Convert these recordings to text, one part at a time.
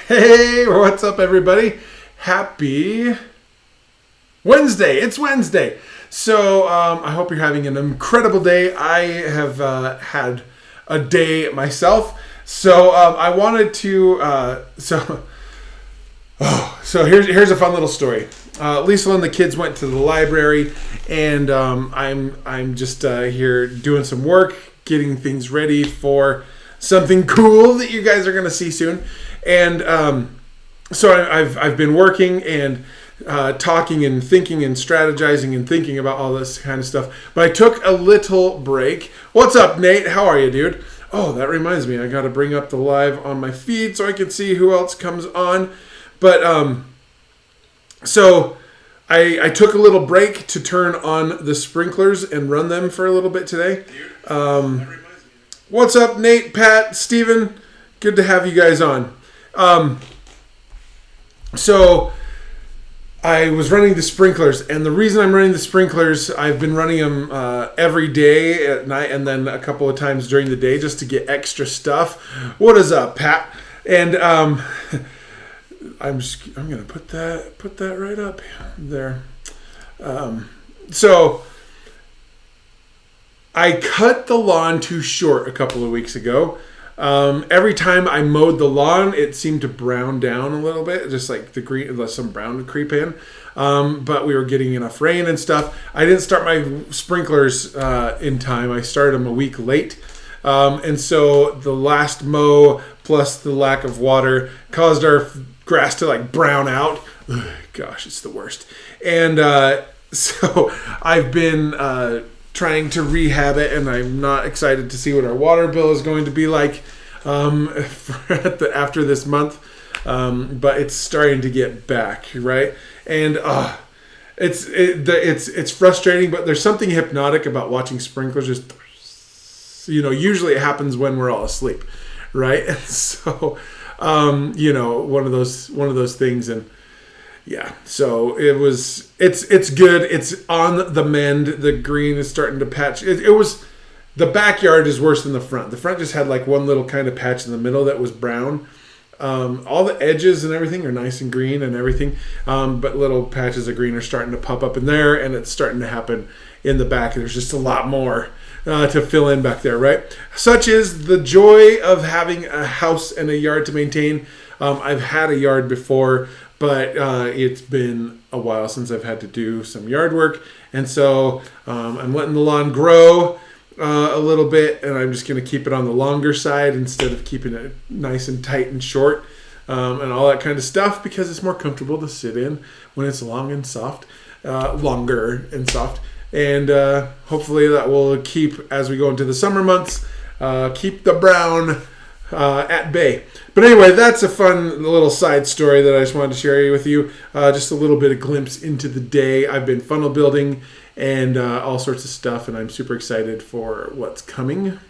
Hey, what's up, everybody? Happy Wednesday. It's Wednesday. So I hope you're having an incredible day. I have had a day myself. So I wanted to... So here's a fun little story. Lisa and the kids went to the library, and I'm just here doing some work, getting things ready for something cool that you guys are going to see soon. And so I've been working and talking and thinking and strategizing and thinking about all this kind of stuff. But I took a little break. What's up, Nate? How are you, dude? Oh, that reminds me. I got to bring up the live on my feed so I can see who else comes on. But so I took a little break to turn on the sprinklers and run them for a little bit today. What's up, Nate, Pat, Steven? Good to have you guys on. So I was running the sprinklers, and the reason I'm running the sprinklers, I've been running them every day at night and then a couple of times during the day just to get extra stuff. What is up, Pat? And I'm gonna put that right up there. So I cut the lawn too short a couple of weeks ago. Every time I mowed the lawn, it seemed to brown down a little bit, just like the green, some brown would creep in. But we were getting enough rain and stuff. I didn't start my sprinklers in time. I started them a week late. And so the last mow plus the lack of water caused our grass to like brown out. Ugh, gosh, it's the worst. And so I've been trying to rehab it, and I'm not excited to see what our water bill is going to be like after this month. But it's starting to get back, right? And it's frustrating, but there's something hypnotic about watching sprinklers just, usually it happens when we're all asleep, right? And so, one of those things. And yeah, so it's good. It's on the mend. The green is starting to patch. The backyard is worse than the front. The front just had like one little kind of patch in the middle that was brown. All the edges and everything are nice and green and everything. But little patches of green are starting to pop up in there, and it's starting to happen in the back. There's just a lot more to fill in back there, right? Such is the joy of having a house and a yard to maintain. I've had a yard before, but it's been a while since I've had to do some yard work. And so I'm letting the lawn grow a little bit, and I'm just going to keep it on the longer side instead of keeping it nice and tight and short and all that kind of stuff, because it's more comfortable to sit in when it's long and soft, longer and soft. And hopefully that will keep, as we go into the summer months, keep the brown at bay. But anyway, that's a fun little side story that I just wanted to share with you. Just a little bit of glimpse into the day. I've been funnel building and all sorts of stuff, and I'm super excited for what's coming.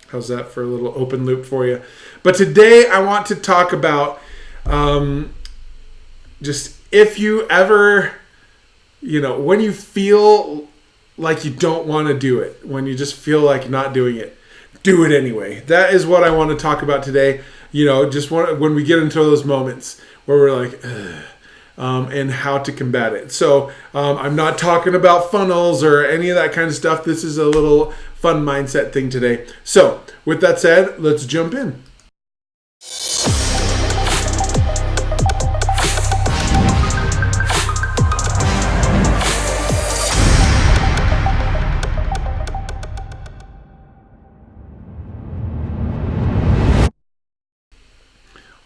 How's that for a little open loop for you? But today I want to talk about just if you ever, when you feel like you don't want to do it, when you just feel like not doing it, do it anyway. That is what I want to talk about today. Just when we get into those moments where we're like, and how to combat it. So I'm not talking about funnels or any of that kind of stuff. This is a little fun mindset thing today. So with that said, let's jump in.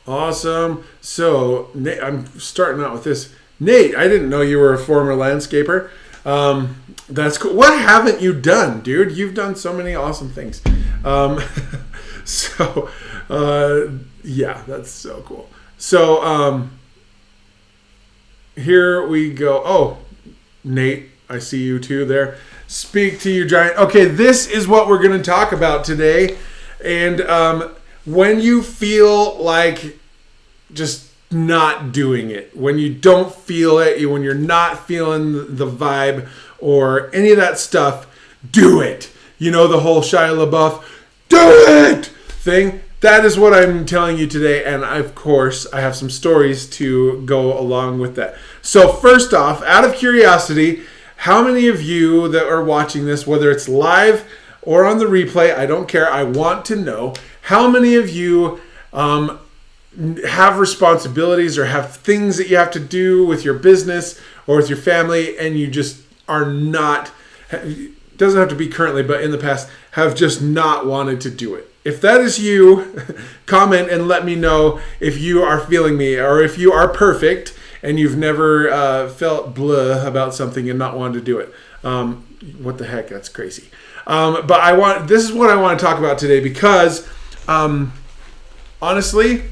Awesome. So Nate, I'm starting out with this. Nate, I didn't know you were a former landscaper. That's cool. What haven't you done, dude? You've done so many awesome things. Yeah, that's so cool. So here we go. Oh, Nate, I see you too there. Speak to you, giant. Okay, this is what we're going to talk about today. And when you feel like just not doing it, when you don't feel it, when you're not feeling the vibe or any of that stuff, do it. The whole Shia LaBeouf, do it thing. that is what I'm telling you today. And of course, I have some stories to go along with that. So first off, out of curiosity, how many of you that are watching this, whether it's live or on the replay, I don't care. I want to know how many of you have responsibilities or have things that you have to do with your business or with your family, and you just are not, it doesn't have to be currently, but in the past, have just not wanted to do it. If that is you, comment and let me know if you are feeling me, or if you are perfect and you've never felt blah about something and not wanted to do it. What the heck? That's crazy. But this is what I want to talk about today, because honestly,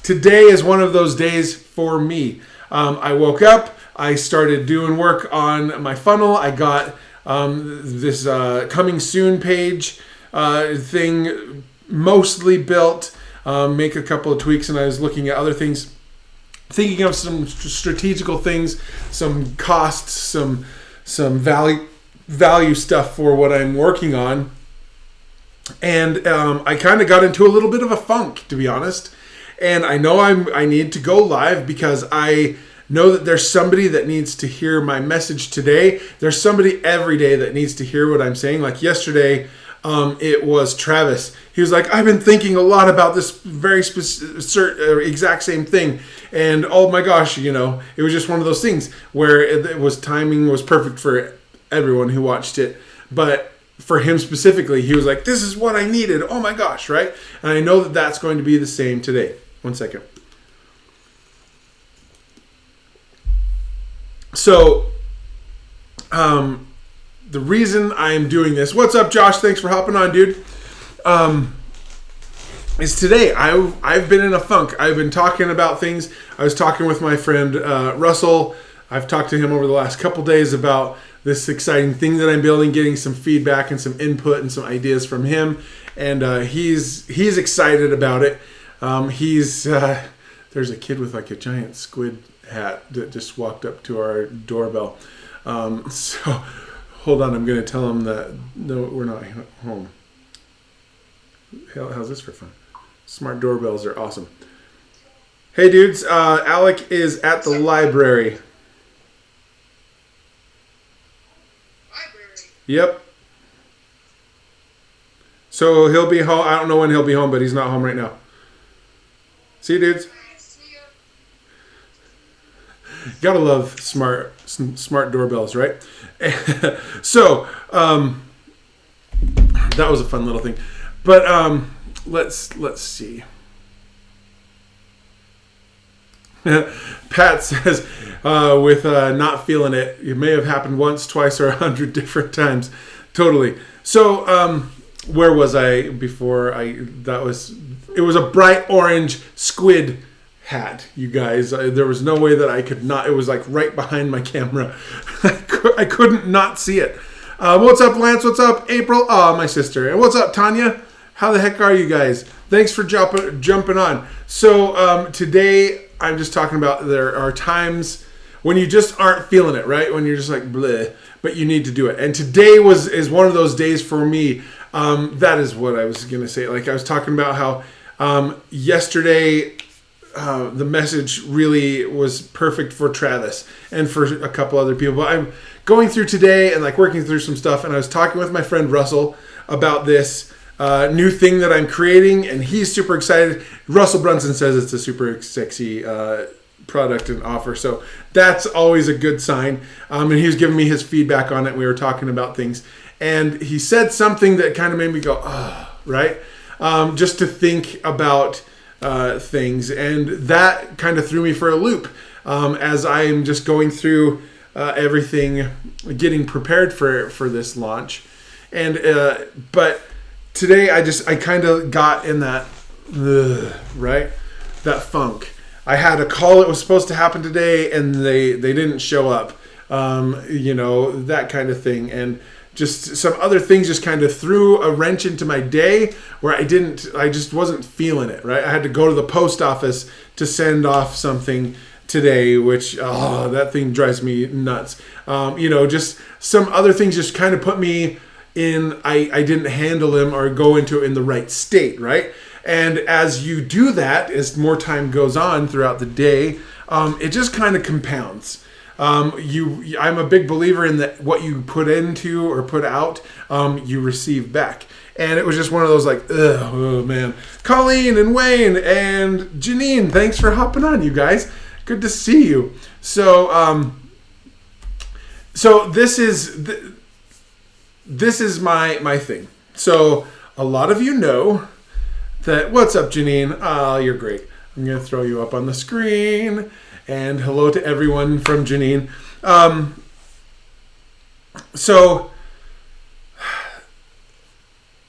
today is one of those days for me. I woke up, I started doing work on my funnel. I got this coming soon page thing mostly built, make a couple of tweaks, and I was looking at other things, thinking of some strategical things, some costs, some value stuff for what I'm working on. And I kind of got into a little bit of a funk, to be honest. And I know I need to go live because I know that there's somebody that needs to hear my message today. There's somebody every day that needs to hear what I'm saying. Like yesterday, it was Travis. He was like, I've been thinking a lot about this very exact same thing. And oh my gosh, it was just one of those things where timing was perfect for everyone who watched it. But for him specifically, he was like, this is what I needed. Oh my gosh, right? And I know that that's going to be the same today. One second. So, the reason I'm doing this, what's up, Josh? Thanks for hopping on, dude. Is today I've been in a funk. I've been talking about things. I was talking with my friend Russell. I've talked to him over the last couple days about this exciting thing that I'm building, getting some feedback and some input and some ideas from him, and he's excited about it. There's a kid with like a giant squid hat that just walked up to our doorbell. So hold on, I'm going to tell him that no, we're not home. How's this for fun? Smart doorbells are awesome. Hey dudes, Alec is at the library. Yep. So he'll be home. I don't know when he'll be home, but he's not home right now. See you, dudes. Gotta love smart doorbells, right? So that was a fun little thing. But let's see. Pat says, with not feeling it, it may have happened once, twice, or 100 different times. Totally. So, where was I before it was a bright orange squid hat, you guys. There was no way that I could not, it was like right behind my camera. I couldn't not see it. What's up, Lance? What's up, April? Oh, my sister. And what's up, Tanya? How the heck are you guys? Thanks for jumping on. So, today, I'm just talking about there are times when you just aren't feeling it, right? When you're just like, bleh, but you need to do it. And today is one of those days for me. That is what I was going to say. Like I was talking about how yesterday the message really was perfect for Travis and for a couple other people. But I'm going through today and like working through some stuff. And I was talking with my friend Russell about this new thing that I'm creating, and he's super excited. Russell Brunson says it's a super sexy product and offer, so that's always a good sign. And he was giving me his feedback on it. We were talking about things, and he said something that kind of made me go, oh, right? Just to think about things, and that kind of threw me for a loop as I'm just going through everything, getting prepared for this launch, and but. Today, I kind of got in that, right? That funk. I had a call that was supposed to happen today, and they didn't show up. That kind of thing. And just some other things just kind of threw a wrench into my day where I just wasn't feeling it, right? I had to go to the post office to send off something today, which, that thing drives me nuts. Just some other things just kind of put me in, I didn't handle him or go into it in the right state, right? And as you do that, as more time goes on throughout the day, it just kind of compounds. I'm a big believer in that what you put into or put out, you receive back. And it was just one of those like, oh man. Colleen and Wayne and Janine, thanks for hopping on, you guys. Good to see you. So this is my thing. So a lot of you know that, what's up, Janine? Oh, you're great. I'm going to throw you up on the screen. And hello to everyone from Janine. So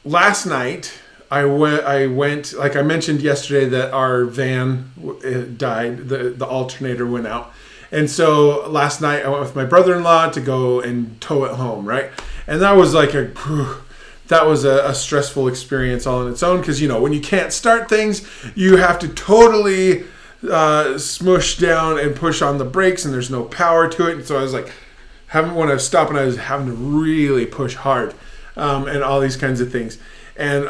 last night I went, like I mentioned yesterday, that our van died. The alternator went out. And so last night I went with my brother-in-law to go and tow it home, right? And that was like a stressful experience all on its own, because, when you can't start things, you have to totally smush down and push on the brakes, and there's no power to it. And so I was like, when I was stopping, I was having to really push hard, and all these kinds of things. And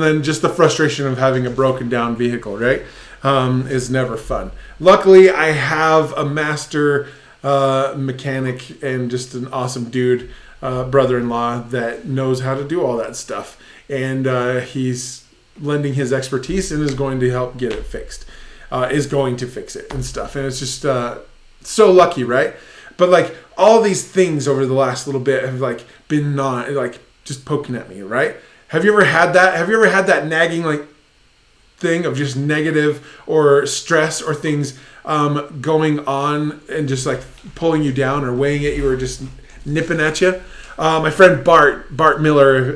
then just the frustration of having a broken down vehicle, right, is never fun. Luckily, I have a master mechanic and just an awesome dude, brother-in-law, that knows how to do all that stuff. And he's lending his expertise and is going to help get it fixed. Is going to fix it and stuff. And it's just so lucky, right? But like all these things over the last little bit have like been just poking at me, right? Have you ever had that? Have you ever had that nagging like thing of just negative or stress or things going on and just like pulling you down or weighing at you or just nipping at you? My friend Bart Miller,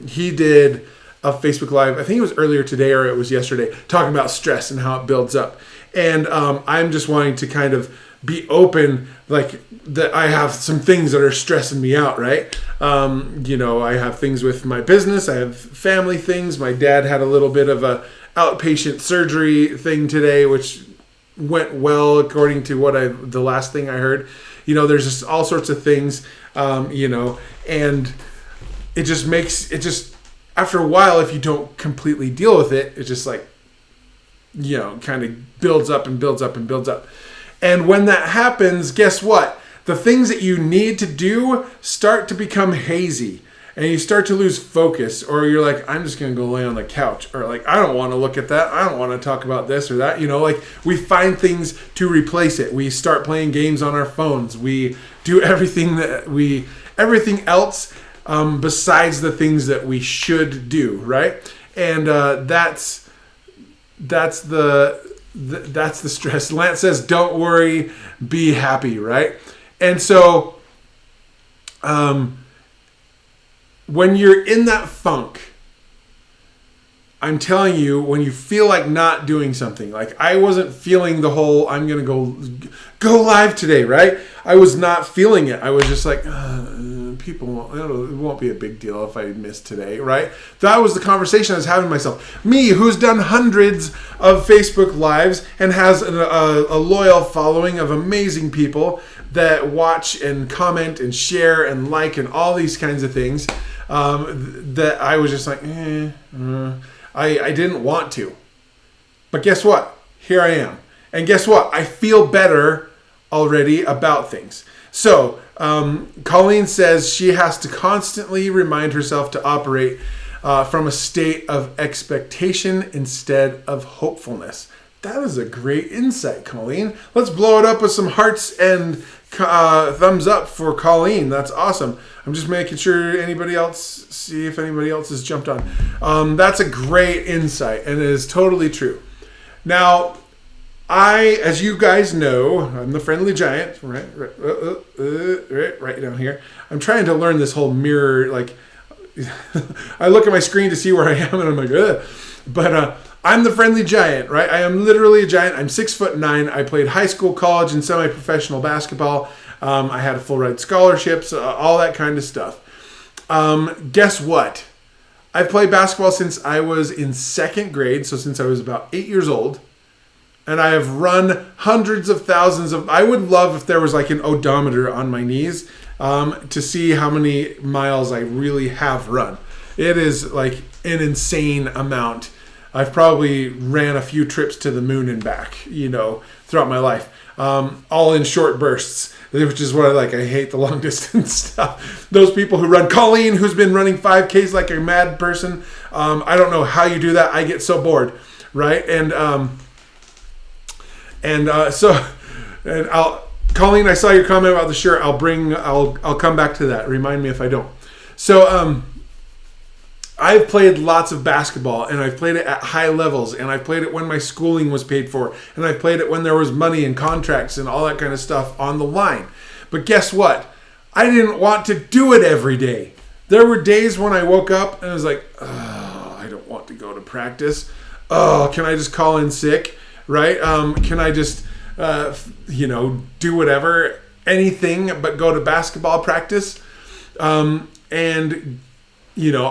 he did a Facebook Live, I think it was earlier today or it was yesterday, talking about stress and how it builds up. And I'm just wanting to kind of be open, like that I have some things that are stressing me out, right? I have things with my business, I have family things. My dad had a little bit of a outpatient surgery thing today, which went well according to the last thing I heard. There's just all sorts of things, and it just after a while, if you don't completely deal with it, it's just like, kind of builds up and builds up and builds up. And when that happens, guess what? The things that you need to do start to become hazy. And you start to lose focus. Or you're like, I'm just going to go lay on the couch. Or like, I don't want to look at that. I don't want to talk about this or that. Like we find things to replace it. We start playing games on our phones. We do everything else besides the things that we should do, right? And that's the stress. Lance says, "Don't worry, be happy," right? And so, when you're in that funk, I'm telling you, when you feel like not doing something, like I wasn't feeling the whole I'm gonna go live today, right? I was not feeling it. I was just like, people, it won't be a big deal if I miss today, right? That was the conversation I was having with myself. Me, who's done hundreds of Facebook Lives and has a loyal following of amazing people that watch and comment and share and like and all these kinds of things, that I was just like, I didn't want to. But guess what? Here I am. And guess what? I feel better already about things. So, Colleen says she has to constantly remind herself to operate from a state of expectation instead of hopefulness. That is a great insight, Colleen. Let's blow it up with some hearts and thumbs up for Colleen. That's awesome. I'm just making sure see if anybody else has jumped on. That's a great insight, and it is totally true. Now, as you guys know, I'm the friendly giant, right down here. I'm trying to learn this whole mirror, like, I look at my screen to see where I am, and I'm like, ugh. But I'm the friendly giant, right? I am literally a giant. I'm 6'9". I played high school, college, and semi-professional basketball. I had full ride scholarships, all that kind of stuff. Guess what? I've played basketball since I was in second grade, so since I was about 8 years old. And I have run hundreds of thousands of... I would love if there was like an odometer on my knees to see how many miles I really have run. It is like an insane amount. I've probably ran a few trips to the moon and back, throughout my life, all in short bursts, which is what I like. I hate the long distance stuff. Those people who run, Colleen, who's been running 5Ks like a mad person, I don't know how you do that. I get so bored, right? Colleen, I saw your comment about the shirt. I'll come back to that. Remind me if I don't. So, I've played lots of basketball, and I've played it at high levels, and I played it when my schooling was paid for, and I played it when there was money and contracts and all that kind of stuff on the line. But guess what? I didn't want to do it every day. There were days when I woke up and I was like, oh, I don't want to go to practice. Oh, can I just call in sick? Right? Can I just, do whatever, anything but go to basketball practice?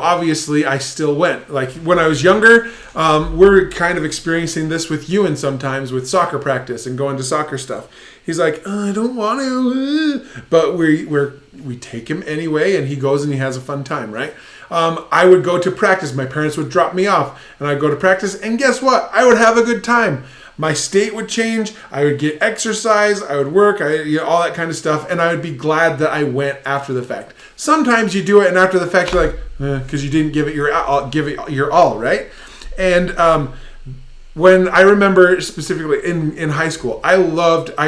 Obviously I still went. Like when I was younger, we're kind of experiencing this with Ewan sometimes with soccer practice and going to soccer stuff. He's like, oh, I don't want to, but we take him anyway, and he goes and he has a fun time, right? I would go to practice. My parents would drop me off, and I'd go to practice, and guess what? I would have a good time. My state would change. I would get exercise. I would work. All that kind of stuff, and I would be glad that I went after the fact. Sometimes you do it, and after the fact, you're like, because you didn't give it your all, right? And when I remember specifically in high school, I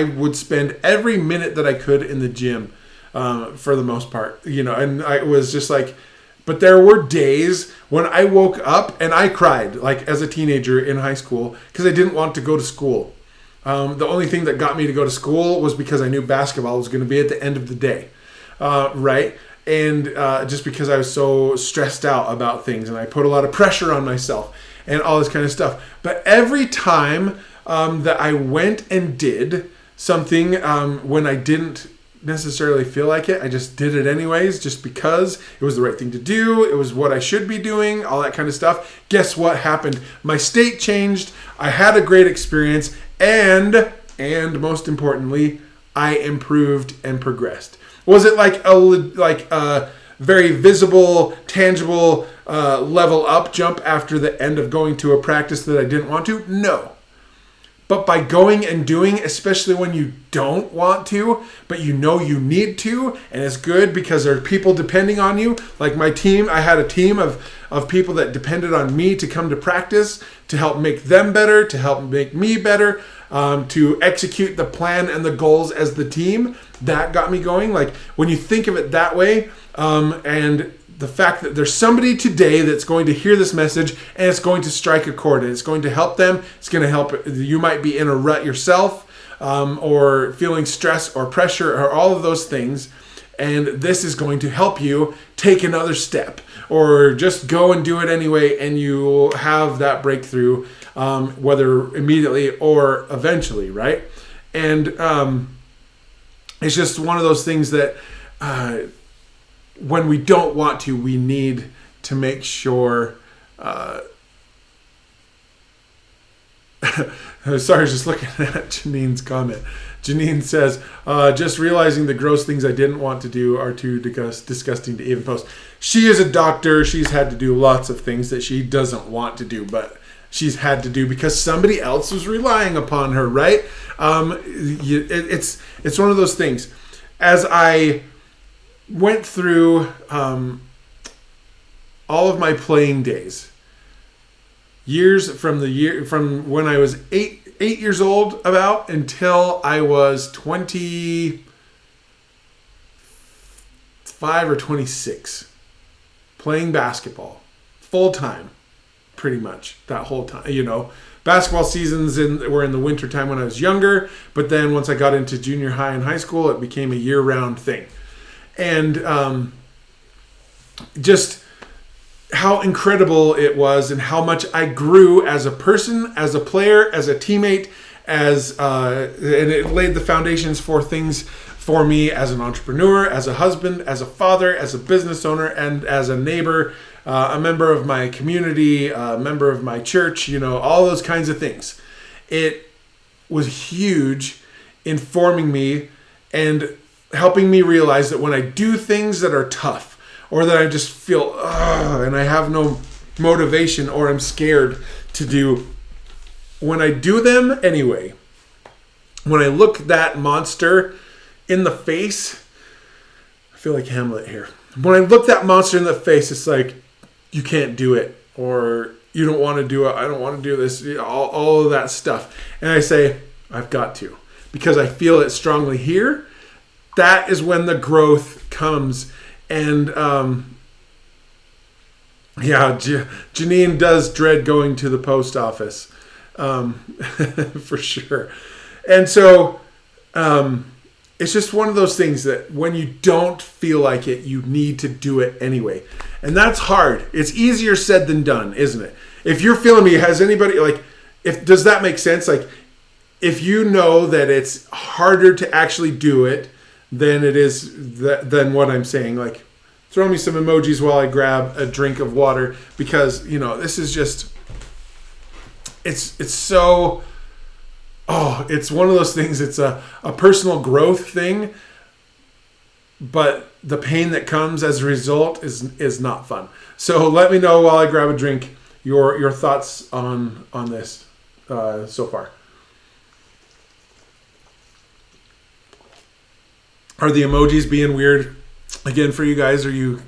would spend every minute that I could in the gym, for the most part, and I was just like. But there were days when I woke up and I cried, like as a teenager in high school, because I didn't want to go to school. The only thing that got me to go to school was because I knew basketball was going to be at the end of the day, right? And just because I was so stressed out about things, and I put a lot of pressure on myself and all this kind of stuff. But every time that I went and did something when I didn't necessarily feel like it, I just did it anyways, just because it was the right thing to do. It was what I should be doing, all that kind of stuff. Guess what happened? My state changed. I had a great experience, and most importantly, I improved and progressed. Was it like a very visible, tangible level up jump after the end of going to a practice that I didn't want to? No. But by going and doing, especially when you don't want to, but you know you need to, and it's good because there are people depending on you. Like my team, I had a team of people that depended on me to come to practice, to help make them better, to help make me better, to execute the plan and the goals as the team. That got me going. Like when you think of it that way, and the fact that there's somebody today that's going to hear this message and it's going to strike a chord and it's going to help them. It's going to help. You might be in a rut yourself, or feeling stress or pressure or all of those things. And this is going to help you take another step, or just go and do it anyway. And you have that breakthrough, whether immediately or eventually. Right. And, it's just one of those things that, when we don't want to, we need to make sure. Sorry, just looking at Janine's comment. Janine says, just realizing the gross things I didn't want to do are too disgusting to even post. She is a doctor. She's had to do lots of things that she doesn't want to do, but she's had to do because somebody else was relying upon her, right? It's one of those things. As I went through all of my playing days, from when I was 8 years old about until I was 25 or 26, playing basketball full time, pretty much that whole time. Basketball seasons were in the winter time when I was younger, but then once I got into junior high and high school, it became a year-round thing. And just how incredible it was, and how much I grew as a person, as a player, as a teammate, and it laid the foundations for things for me as an entrepreneur, as a husband, as a father, as a business owner, and as a neighbor, a member of my community, a member of my church, all those kinds of things. It was huge in forming me and helping me realize that when I do things that are tough, or that I just feel and I have no motivation, or I'm scared to do. When I do them anyway, when I look that monster in the face, I feel like Hamlet here. When I look that monster in the face, it's like, you can't do it, or you don't want to do it. I don't want to do this, all of that stuff. And I say, I've got to, because I feel it strongly here. That is when the growth comes. And Janine does dread going to the post office, for sure. And so it's just one of those things that when you don't feel like it, you need to do it anyway. And that's hard. It's easier said than done, isn't it? If you're feeling me, has anybody, does that make sense? Like, if you know that it's harder to actually do it than it is than what I'm saying, like, throw me some emojis while I grab a drink of water, because, this is just, it's so, it's one of those things. It's a personal growth thing, but the pain that comes as a result is not fun. So let me know while I grab a drink your thoughts on this so far. Are the emojis being weird again for you guys? Are you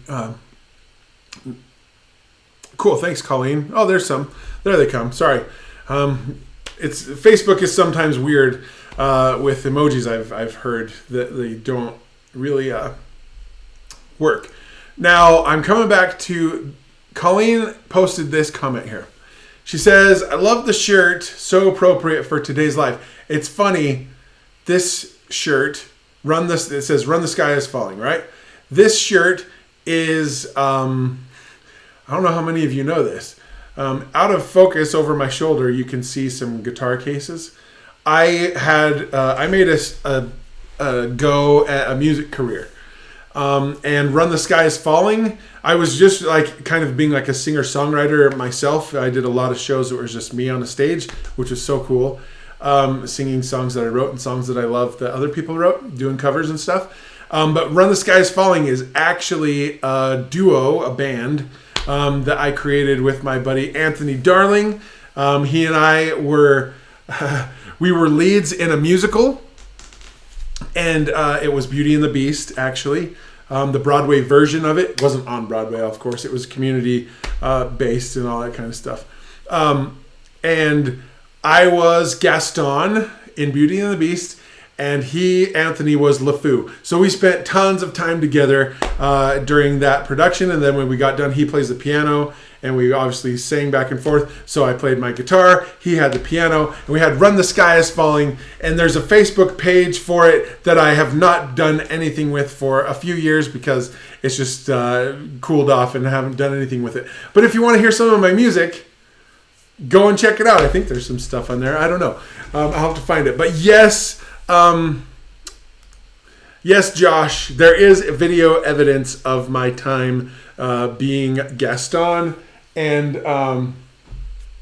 cool? Thanks, Colleen. Oh, there's some. There they come. Sorry. It's Facebook is sometimes weird with emojis. I've heard that they don't really work. Now I'm coming back to Colleen. Posted this comment here. She says, "I love the shirt. So appropriate for today's life." It's funny. This shirt, it says "Run the Sky is Falling," right? This shirt is I don't know how many of you know this. Out of focus over my shoulder, you can see some guitar cases. I made a go at a music career, and "Run the Sky is Falling." I was just kind of being like a singer-songwriter myself. I did a lot of shows that was just me on a stage, which was so cool. Singing songs that I wrote and songs that I love that other people wrote, doing covers and stuff. But "Run the Sky is Falling" is actually a duo, a band, that I created with my buddy Anthony Darling. He and I were we were leads in a musical, and it was Beauty and the Beast, actually. The Broadway version of it wasn't on Broadway, of course. It was community based and all that kind of stuff. And I was Gaston in Beauty and the Beast, and Anthony, was LeFou. So we spent tons of time together during that production. And then when we got done, he plays the piano, and we obviously sang back and forth. So I played my guitar, he had the piano, and we had "Run the Sky is Falling." And there's a Facebook page for it that I have not done anything with for a few years because it's just cooled off and I haven't done anything with it. But if you want to hear some of my music, go and check it out. I think there's some stuff on there. I don't know. I'll have to find it. But yes, yes, Josh, there is video evidence of my time being Gaston. And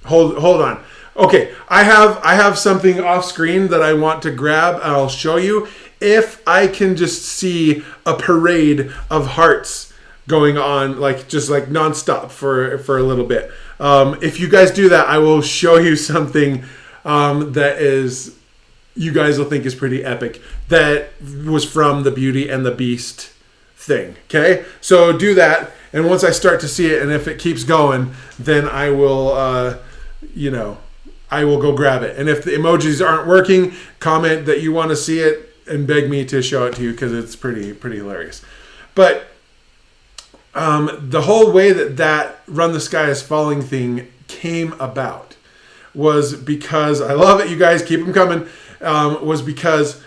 hold on. Okay, I have something off screen that I want to grab, and I'll show you. If I can just see a parade of hearts going on, just nonstop for a little bit. If you guys do that, I will show you something that is, you guys will think is pretty epic. That was from the Beauty and the Beast thing. Okay, so do that, and once I start to see it, and if it keeps going, then I will, I will go grab it. And if the emojis aren't working, comment that you want to see it and beg me to show it to you, because it's pretty hilarious. But the whole way that "Run the Sky is Falling" thing came about was because, I love it, you guys, keep them coming, was because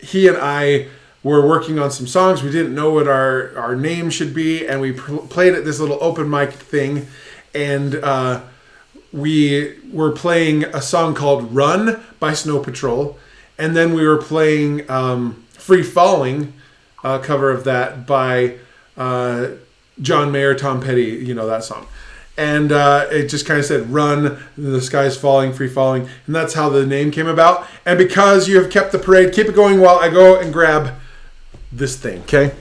he and I were working on some songs. We didn't know what our name should be, and we played at this little open mic thing, and we were playing a song called "Run" by Snow Patrol, and then we were playing "Free Falling," a cover of that by John Mayer, Tom Petty, that song. And it just kind of said "Run, the sky's falling, free falling," and that's how the name came about. And because you have kept the parade, keep it going while I go and grab this thing, okay?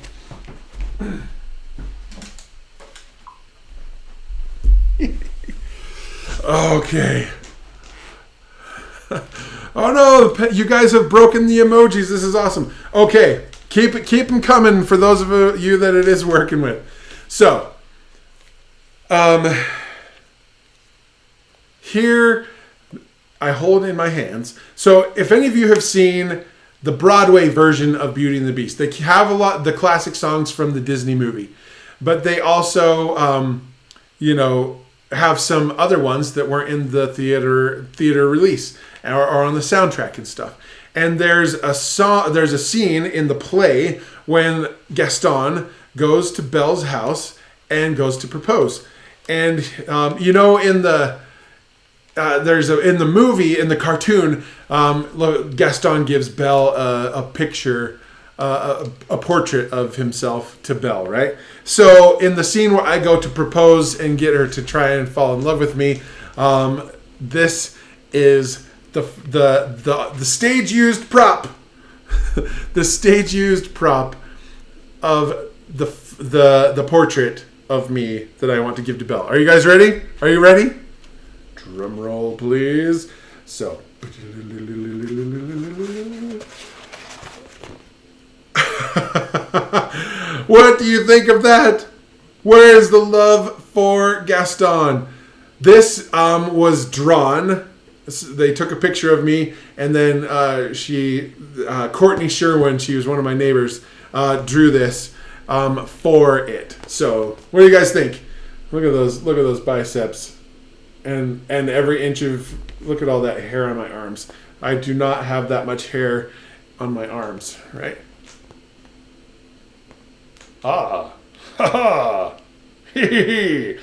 Okay. Oh no, you guys have broken the emojis. This is awesome. Okay, keep them coming for those of you that it is working with. So, here I hold in my hands. So, if any of you have seen the Broadway version of Beauty and the Beast, they have a lot the classic songs from the Disney movie, but they also, have some other ones that weren't in the theater release or on the soundtrack and stuff. And there's a scene in the play when Gaston goes to Belle's house and goes to propose. And in the movie, in the cartoon, Gaston gives Belle a picture, a portrait of himself to Belle, right? So in the scene where I go to propose and get her to try and fall in love with me, this is the stage used prop, the stage used prop of the portrait of me that I want to give to Belle. Are you guys ready? Are you ready? Drum roll, please. So. What do you think of that? Where is the love for Gaston? This was drawn. They took a picture of me, and then Courtney Sherwin, she was one of my neighbors, drew this for it. So, what do you guys think? Look at those biceps, and every inch of, look at all that hair on my arms. I do not have that much hair on my arms, right? Ah, ha ha, hee hee.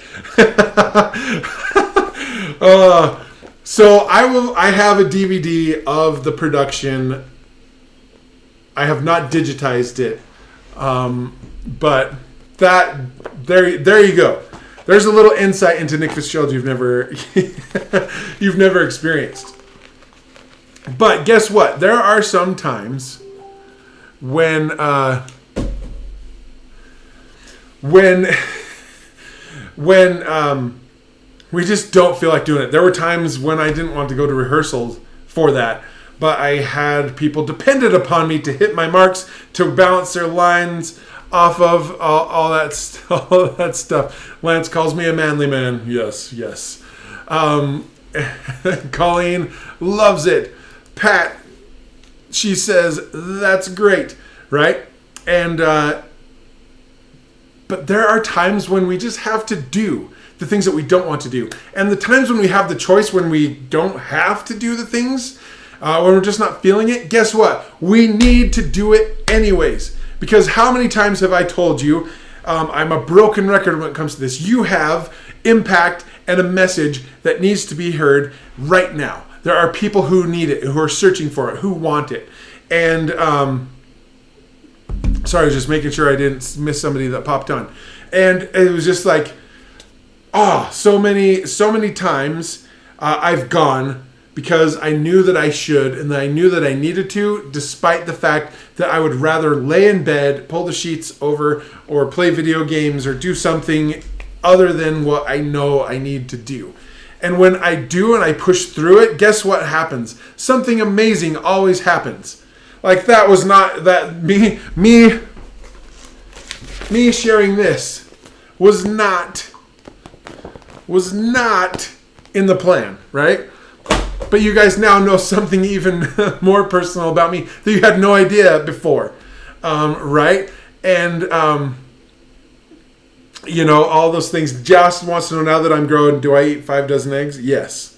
So I have a DVD of the production. I have not digitized it, but there you go. There's a little insight into Nick Fitzgerald you've never experienced. But guess what? There are some times when we just don't feel like doing it. There were times when I didn't want to go to rehearsals for that, but I had people dependent upon me to hit my marks, to balance their lines off of all that stuff. Lance calls me a manly man. Yes. Colleen loves it. Pat, she says, that's great, right? And but there are times when we just have to do the things that we don't want to do. And the times when we have the choice, when we don't have to do the things, when we're just not feeling it, guess what? We need to do it anyways. Because how many times have I told you, I'm a broken record when it comes to this. You have impact and a message that needs to be heard right now. There are people who need it, who are searching for it, who want it. And sorry, I was just making sure I didn't miss somebody that popped on. And it was just like, so many times I've gone because I knew that I should and that I knew that I needed to, despite the fact that I would rather lay in bed, pull the sheets over, or play video games or do something other than what I know I need to do. And when I do and I push through it, guess what happens? Something amazing always happens. Like that was not that me sharing this was not in the plan, right? But you guys now know something even more personal about me that you had no idea before, right? And all those things. Josh wants to know, now that I'm grown, do I eat 5 dozen eggs? Yes,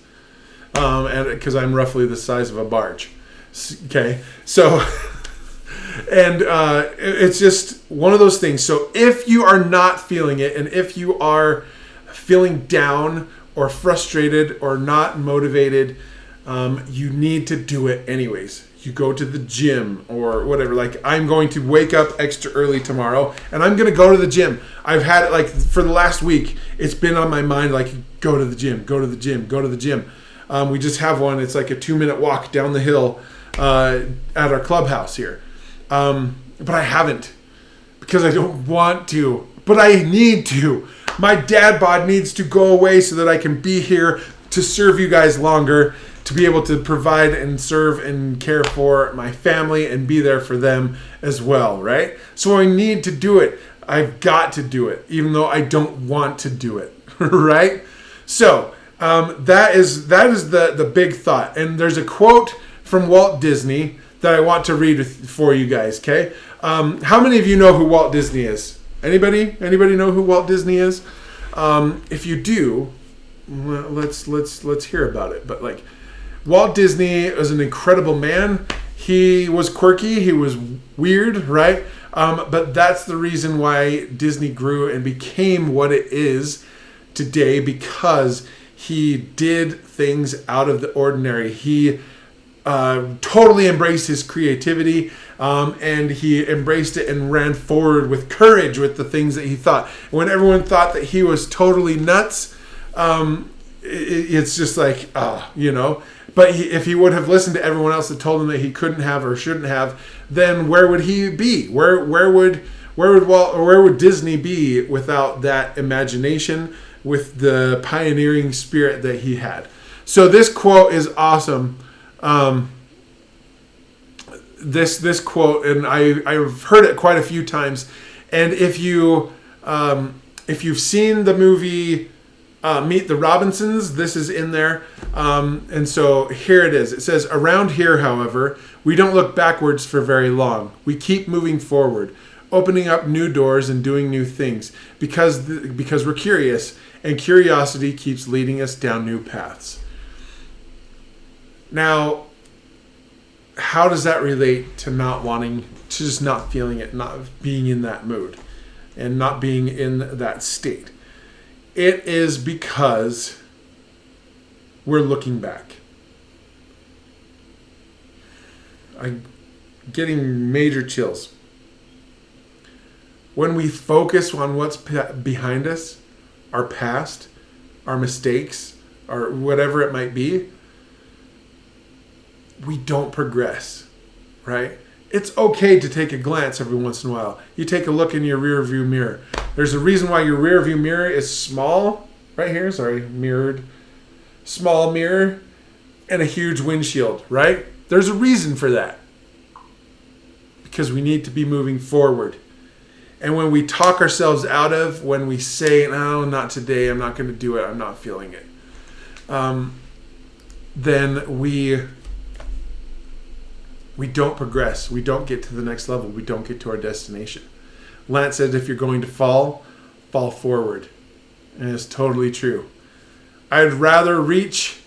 and because I'm roughly the size of a barge. Okay, so and it's just one of those things. So if you are not feeling it, and if you are feeling down or frustrated or not motivated, you need to do it anyways. You go to the gym or whatever. Like, I'm going to wake up extra early tomorrow and I'm going to go to the gym. I've had it like for the last week. It's been on my mind, like, go to the gym, go to the gym, go to the gym. We just have one. It's like a 2-minute walk down the hill at our clubhouse here. But I haven't, because I don't want to, but I need to. My dad bod needs to go away so that I can be here to serve you guys longer, to be able to provide and serve and care for my family and be there for them as well, right? So I need to do it. I've got to do it, even though I don't want to do it, right? So that is the big thought. And there's a quote from Walt Disney that I want to read for you guys, okay? How many of you know who Walt Disney is? Anybody know who Walt Disney is? If you do, well, let's hear about it. But like, Walt Disney was an incredible man. He was quirky. He was weird, right? But that's the reason why Disney grew and became what it is today, because he did things out of the ordinary. He totally embraced his creativity, and he embraced it and ran forward with courage with the things that he thought. When everyone thought that he was totally nuts, it's just like, But if he would have listened to everyone else that told him that he couldn't have or shouldn't have, then where would he be? Where would Disney be without that imagination, with the pioneering spirit that he had? So this quote is awesome. This quote, and I've heard it quite a few times. And if you've seen the movie Meet the Robinsons, this is in there. And so here it is. It says, "Around here, however, we don't look backwards for very long. We keep moving forward, opening up new doors and doing new things because we're curious, and curiosity keeps leading us down new paths." Now, how does that relate to not wanting, to just not feeling it, not being in that mood, and not being in that state? It is because we're looking back. I'm getting major chills. When we focus on what's behind us, our past, our mistakes, or whatever it might be, we don't progress, right? It's okay to take a glance every once in a while. You take a look in your rear view mirror. There's a reason why your rear view mirror is small, right here, mirrored. Small mirror and a huge windshield, right? There's a reason for that. Because we need to be moving forward. And when we talk ourselves out of, when we say, "No, not today, I'm not going to do it, I'm not feeling it," then we don't progress. We don't get to the next level. We don't get to our destination. Lance said, if you're going to fall forward. And it's totally true. I'd rather reach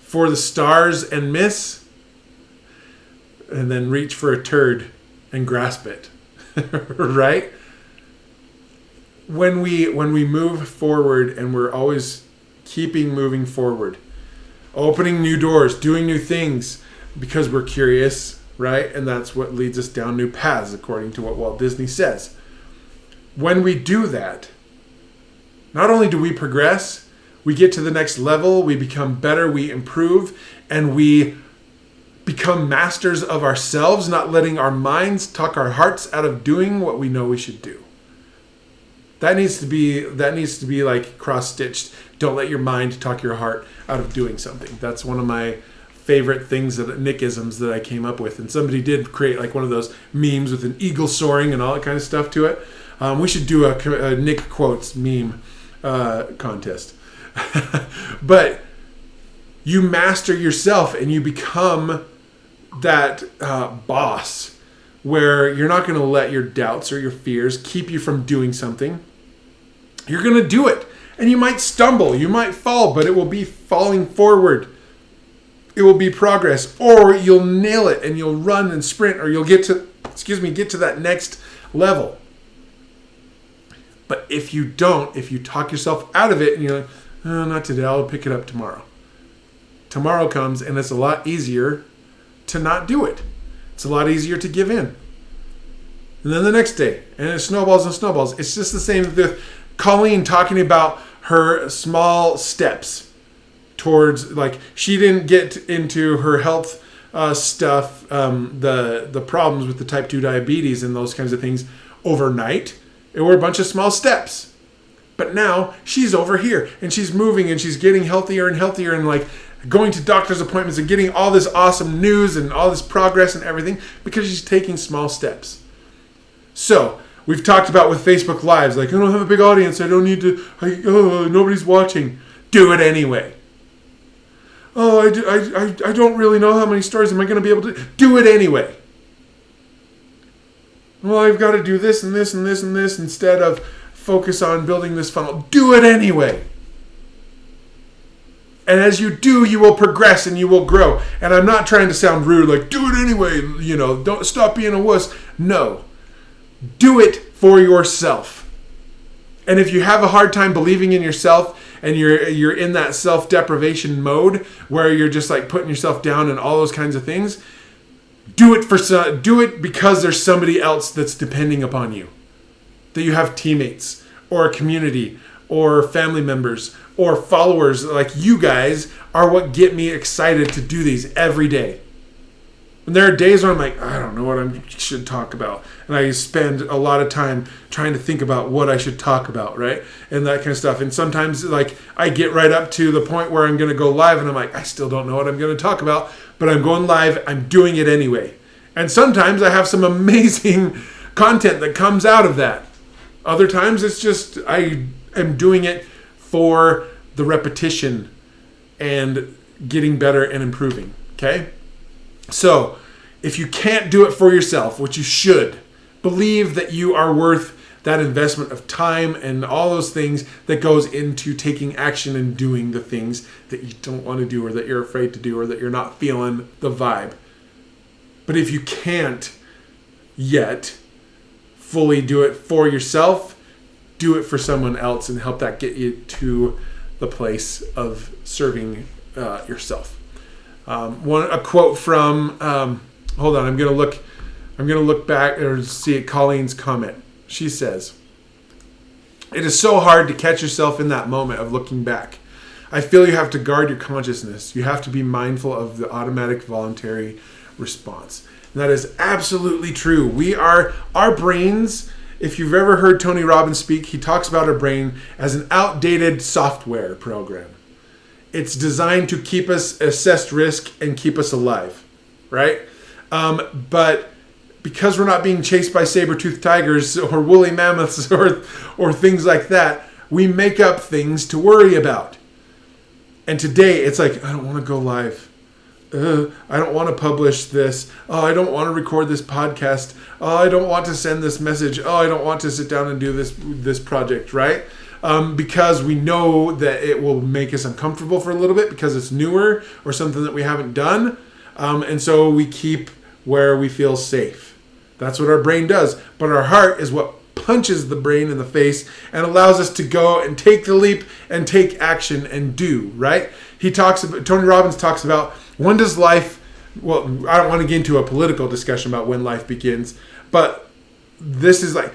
for the stars and miss and then reach for a turd and grasp it. Right? When we move forward, and we're always keeping moving forward, opening new doors, doing new things, because we're curious, right? And that's what leads us down new paths, according to what Walt Disney says. When we do that, not only do we progress, we get to the next level, we become better, we improve, and we become masters of ourselves, not letting our minds talk our hearts out of doing what we know we should do. That needs to be like cross-stitched. Don't let your mind talk your heart out of doing something. That's one of my favorite things, Nickisms that I came up with. And somebody did create like one of those memes with an eagle soaring and all that kind of stuff to it. We should do a Nick quotes meme contest. But you master yourself and you become that boss where you're not going to let your doubts or your fears keep you from doing something. You're going to do it. And you might stumble, you might fall, but it will be falling forward. It will be progress. Or you'll nail it and you'll run and sprint, or you'll get to that next level. But if you don't, if you talk yourself out of it and you're like, oh, not today, I'll pick it up tomorrow. Tomorrow comes and it's a lot easier to not do it. It's a lot easier to give in. And then the next day, and it snowballs and snowballs. It's just the same with Colleen talking about her small steps towards, like, she didn't get into her health stuff, the problems with the type 2 diabetes and those kinds of things overnight. It were a bunch of small steps. But now she's over here and she's moving and she's getting healthier and healthier and like going to doctor's appointments and getting all this awesome news and all this progress and everything because she's taking small steps. So we've talked about with Facebook Lives, like, I don't have a big audience. I don't need to, nobody's watching. Do it anyway. Oh, I don't really know how many stories am I going to be able to do it anyway. Well, I've got to do this and this and this and this instead of focus on building this funnel. Do it anyway. And as you do, you will progress and you will grow. And I'm not trying to sound rude, like, do it anyway, don't stop being a wuss. No. Do it for yourself. And if you have a hard time believing in yourself and you're in that self-deprivation mode where you're just like putting yourself down and all those kinds of things, do it because there's somebody else that's depending upon you. That you have teammates or a community or family members or followers like you guys are what get me excited to do these every day. And there are days where I'm like, I don't know what I should talk about. And I spend a lot of time trying to think about what I should talk about, right? And that kind of stuff. And sometimes like I get right up to the point where I'm going to go live and I'm like, I still don't know what I'm going to talk about, but I'm going live. I'm doing it anyway. And sometimes I have some amazing content that comes out of that. Other times it's just I am doing it for the repetition and getting better and improving, okay? So, if you can't do it for yourself, which you should, believe that you are worth that investment of time and all those things that goes into taking action and doing the things that you don't want to do or that you're afraid to do or that you're not feeling the vibe. But if you can't yet fully do it for yourself, do it for someone else and help that get you to the place of serving yourself. A quote from hold on, I'm gonna look back or see Colleen's comment. She says, "It is so hard to catch yourself in that moment of looking back. I feel you have to guard your consciousness. You have to be mindful of the automatic voluntary response." And that is absolutely true. Our brains, if you've ever heard Tony Robbins speak, he talks about our brain as an outdated software program. It's designed to keep us assess risk and keep us alive, right? But because we're not being chased by saber-toothed tigers or woolly mammoths or things like that, we make up things to worry about. And today it's like, I don't want to go live. I don't want to publish this. Oh, I don't want to record this podcast. Oh, I don't want to send this message. Oh, I don't want to sit down and do this project, right? Because we know that it will make us uncomfortable for a little bit because it's newer or something that we haven't done. And so we keep where we feel safe. That's what our brain does. But our heart is what punches the brain in the face and allows us to go and take the leap and take action and do, right? Tony Robbins talks about when does life, well, I don't want to get into a political discussion about when life begins, but this is like,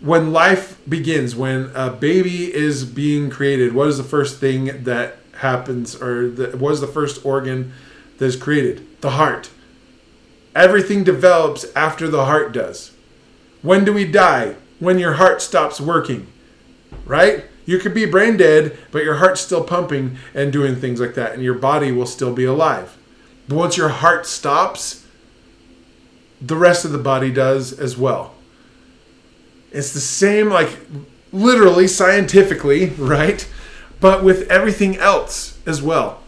when life begins, when a baby is being created, what is the first thing that happens, or what is the first organ that is created? The heart. Everything develops after the heart does. When do we die? When your heart stops working, right? You could be brain dead, but your heart's still pumping and doing things like that, and your body will still be alive. But once your heart stops, the rest of the body does as well. It's the same, like literally, scientifically, right? But with everything else as well.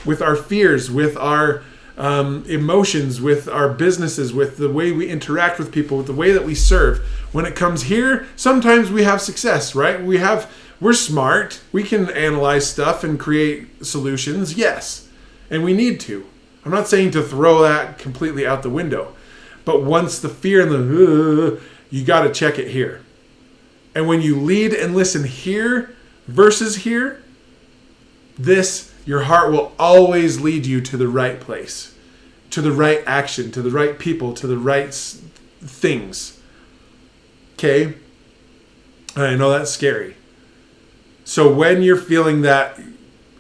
With our fears, with our emotions, with our businesses, with the way we interact with people, with the way that we serve. When it comes here, sometimes we have success, right? We're smart. We can analyze stuff and create solutions, yes. And we need to. I'm not saying to throw that completely out the window. But once the fear and the you got to check it here. And when you lead and listen here versus here, your heart will always lead you to the right place, to the right action, to the right people, to the right things. Okay? I know that's scary. So when you're feeling that,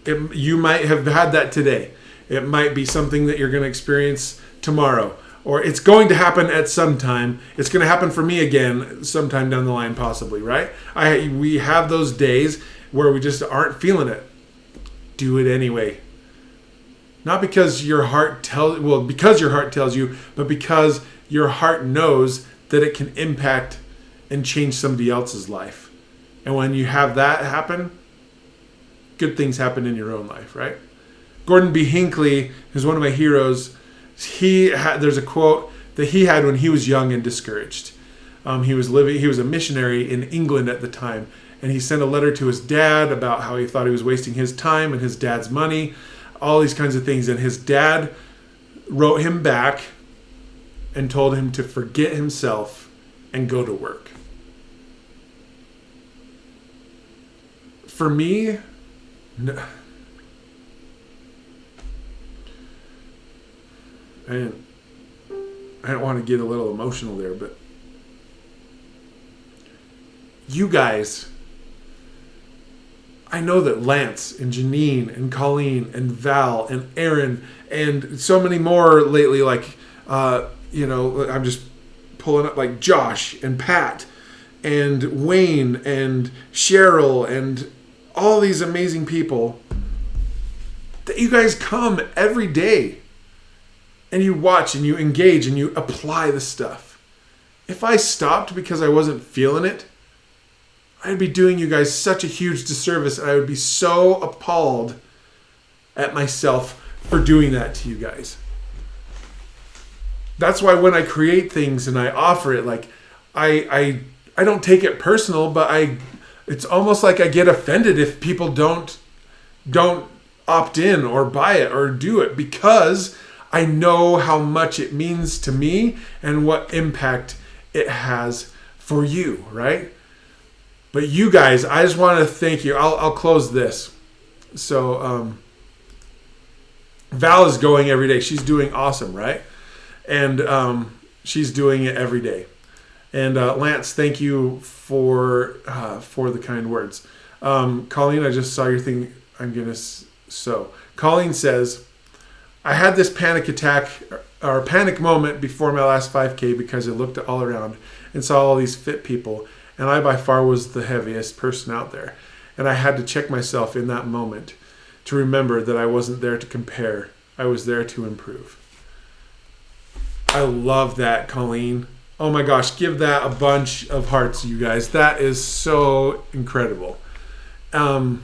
you might have had that today. It might be something that you're going to experience tomorrow or it's going to happen at some time. It's going to happen for me again sometime down the line, possibly, right? We have those days where we just aren't feeling it. Do it anyway. Not because your heart because your heart tells you, but because your heart knows that it can impact and change somebody else's life. And when you have that happen, good things happen in your own life, right? Gordon B. Hinckley is one of my heroes. There's a quote that he had when he was young and discouraged. He was a missionary in England at the time, and he sent a letter to his dad about how he thought he was wasting his time and his dad's money, all these kinds of things. And his dad wrote him back and told him to forget himself and go to work. For me, no, I don't want to get a little emotional there, but you guys, I know that Lance and Janine and Colleen and Val and Aaron and so many more lately, like, I'm just pulling up, like Josh and Pat and Wayne and Cheryl and all these amazing people, that you guys come every day and you watch and you engage and you apply the stuff. If I stopped because I wasn't feeling it, I'd be doing you guys such a huge disservice, and I would be so appalled at myself for doing that to you guys. That's why when I create things and I offer it, like I don't take it personal, but it's almost like I get offended if people don't opt in or buy it or do it, because I know how much it means to me and what impact it has for you, right? But you guys, I just want to thank you. I'll close this. So Val is going every day. She's doing awesome, right? And she's doing it every day. And Lance, thank you for the kind words. Colleen, I just saw your thing. I'm gonna Colleen says, I had this panic attack or panic moment before my last 5K because I looked all around and saw all these fit people, and I by far was the heaviest person out there. And I had to check myself in that moment to remember that I wasn't there to compare. I was there to improve. I love that, Colleen. Oh my gosh, give that a bunch of hearts, you guys. That is so incredible. And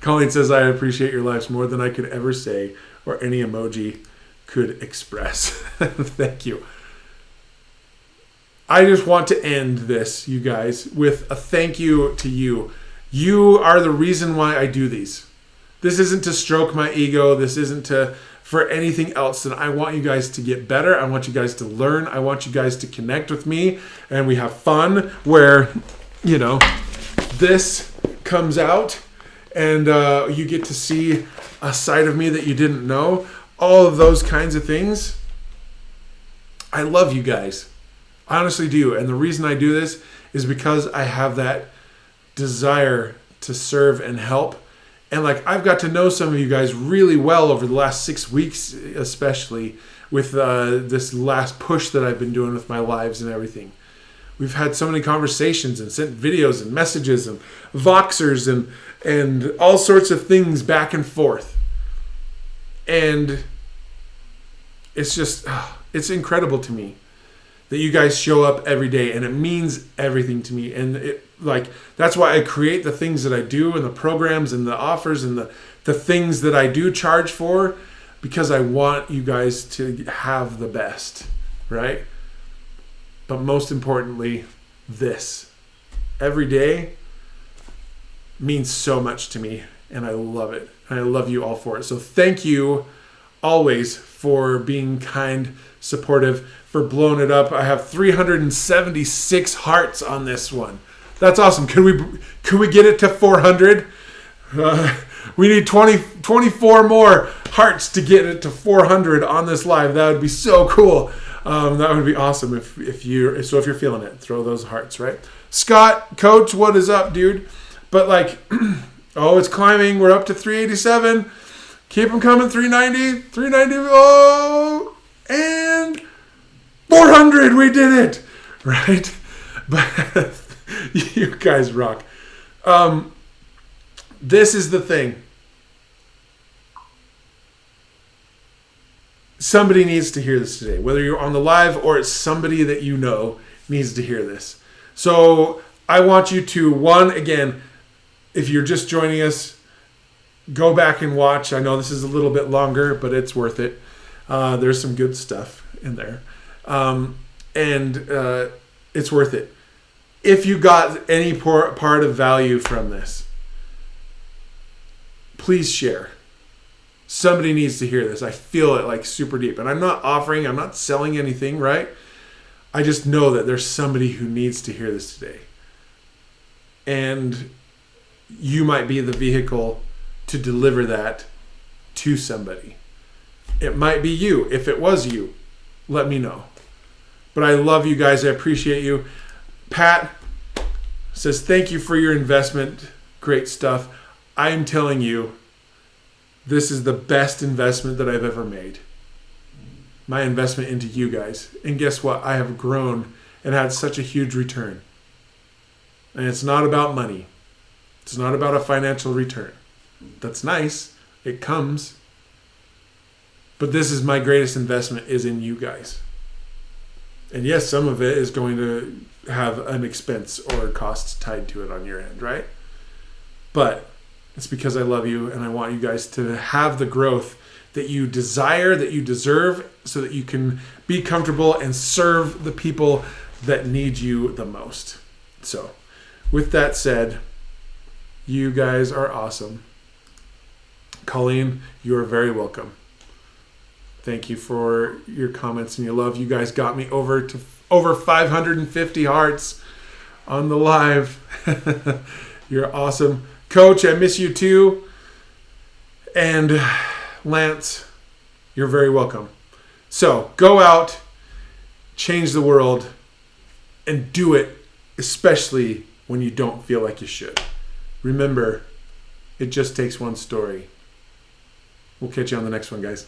Colleen says, I appreciate your lives more than I could ever say or any emoji could express. Thank you. I just want to end this, you guys, with a thank you to you. You are the reason why I do these. This isn't to stroke my ego. This isn't for anything else. And I want you guys to get better. I want you guys to learn. I want you guys to connect with me. And we have fun where, this comes out and you get to see a side of me that you didn't know. All of those kinds of things. I love you guys. I honestly do. And the reason I do this is because I have that desire to serve and help. And I've got to know some of you guys really well over the last 6 weeks, especially with this last push that I've been doing with my lives and everything. We've had so many conversations and sent videos and messages and Voxers and all sorts of things back and forth. And it's just, it's incredible to me that you guys show up every day, and it means everything to me. And that's why I create the things that I do and the programs and the offers and the things that I do charge for, because I want you guys to have the best, right? But most importantly, this every day means so much to me, and I love it. And I love you all for it. So thank you always for being kind, supportive, for blowing it up. I have 376 hearts on this one. That's awesome. Could we get it to 400? We need 24 more hearts to get it to 400 on this live. That would be so cool. That would be awesome if you're feeling it, throw those hearts, right? Scott, coach, what is up, dude? But it's climbing. We're up to 387. Keep them coming. 390, 390. Oh, and 400. We did it. Right? But you guys rock. This is the thing. Somebody needs to hear this today. Whether you're on the live or it's somebody that you know needs to hear this. So I want you to, one, again, if you're just joining us, go back and watch. I know this is a little bit longer, but it's worth it. There's some good stuff in there. And it's worth it. If you got any part of value from this, please share. Somebody needs to hear this. I feel it like super deep. And I'm not selling anything, right? I just know that there's somebody who needs to hear this today. And you might be the vehicle to deliver that to somebody. It might be you. If it was you, let me know. But I love you guys. I appreciate you. Pat says, thank you for your investment. Great stuff. I am telling you, this is the best investment that I've ever made. My investment into you guys. And guess what? I have grown and had such a huge return. And it's not about money. It's not about a financial return. That's nice. It comes. But this is my greatest investment is in you guys. And yes, some of it is going to have an expense or costs tied to it on your end, right? But it's because I love you and I want you guys to have the growth that you desire, that you deserve, so that you can be comfortable and serve the people that need you the most. So, with that said, you guys are awesome. Colleen, you are very welcome. Thank you for your comments and your love. You guys got me over 550 hearts on the live. You're awesome. Coach, I miss you too. And Lance, you're very welcome. So go out, change the world, and do it, especially when you don't feel like you should. Remember, it just takes one story. We'll catch you on the next one, guys.